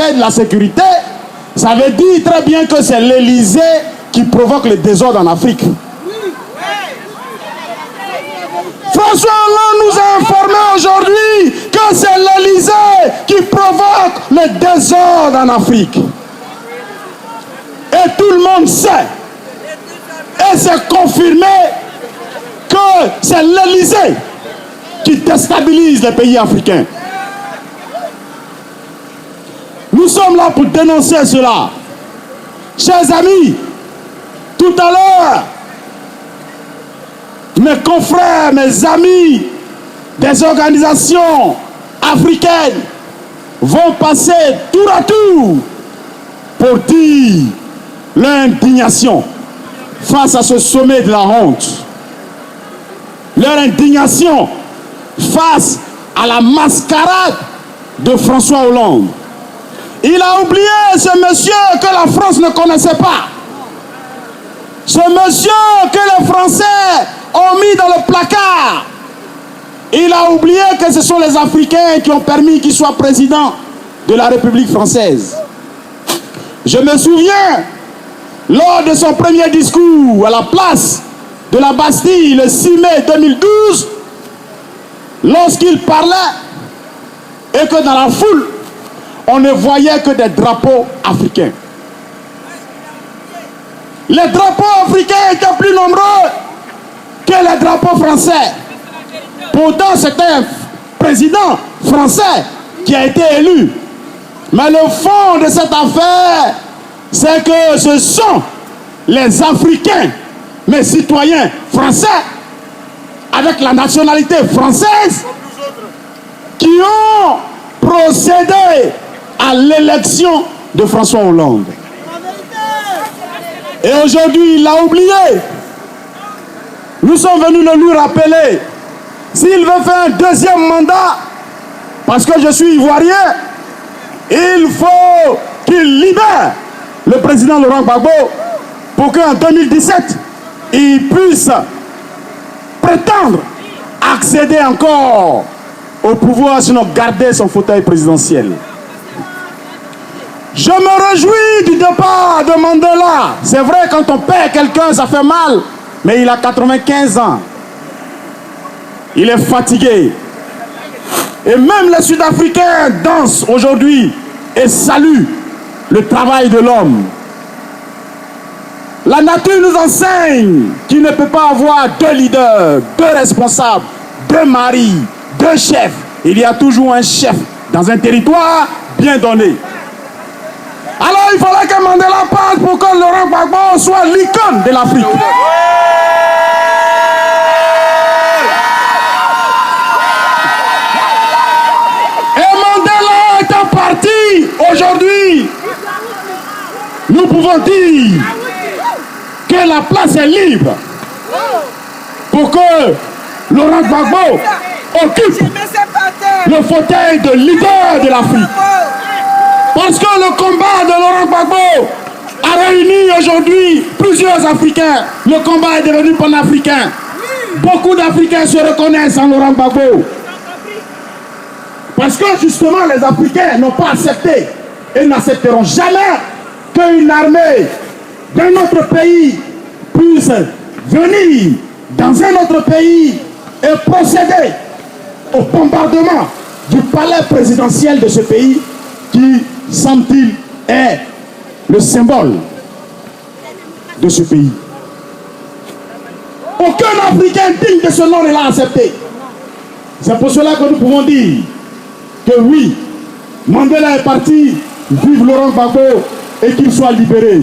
paix et de la sécurité, ça veut dire très bien que c'est l'Élysée qui provoque le désordre en Afrique. François Hollande nous a informé aujourd'hui que c'est l'Élysée qui provoque le désordre en Afrique. Et tout le monde sait, et c'est confirmé, que c'est l'Élysée qui déstabilise les pays africains. Nous sommes là pour dénoncer cela. Chers amis, tout à l'heure, mes confrères, mes amis des organisations africaines vont passer tour à tour pour dire leur indignation face à ce sommet de la honte. Leur indignation face à la mascarade de François Hollande. Il a oublié ce monsieur que la France ne connaissait pas. Ce monsieur que les Français ont mis dans le placard. Il a oublié que ce sont les Africains qui ont permis qu'il soit président de la République française. Je me souviens, lors de son premier discours à la place de la Bastille le 6 mai 2012, lorsqu'il parlait et que dans la foule, on ne voyait que des drapeaux africains. Les drapeaux africains étaient plus nombreux que les drapeaux français. Pourtant, c'était un président français qui a été élu. Mais le fond de cette affaire, c'est que ce sont les Africains, mes citoyens français, avec la nationalité française, qui ont procédé à l'élection de François Hollande. Et aujourd'hui, il l'a oublié. Nous sommes venus le lui rappeler. S'il veut faire un deuxième mandat, parce que je suis ivoirien, il faut qu'il libère le président Laurent Gbagbo pour qu'en 2017, il puisse prétendre accéder encore au pouvoir, sinon garder son fauteuil présidentiel. Je me réjouis du départ de Mandela. C'est vrai, quand on perd quelqu'un, ça fait mal. Mais il a 95 ans. Il est fatigué. Et même les Sud-Africains dansent aujourd'hui et saluent le travail de l'homme. La nature nous enseigne qu'il ne peut pas avoir deux leaders, deux responsables, deux maris, deux chefs. Il y a toujours un chef dans un territoire bien donné. Alors il fallait que Mandela parte pour que Laurent Gbagbo soit l'icône de l'Afrique. Et Mandela étant parti, aujourd'hui, nous pouvons dire que la place est libre pour que Laurent Gbagbo occupe le fauteuil de leader de l'Afrique. Parce que le combat de Laurent Gbagbo a réuni aujourd'hui plusieurs Africains. Le combat est devenu panafricain. Beaucoup d'Africains se reconnaissent en Laurent Gbagbo. Parce que justement les Africains n'ont pas accepté et n'accepteront jamais qu'une armée d'un autre pays puisse venir dans un autre pays et procéder au bombardement du palais présidentiel de ce pays qui, semble-t-il, est le symbole de ce pays. Aucun Africain digne de ce nom ne l'a accepté. C'est pour cela que nous pouvons dire que oui, Mandela est parti, vive Laurent Gbagbo et qu'il soit libéré.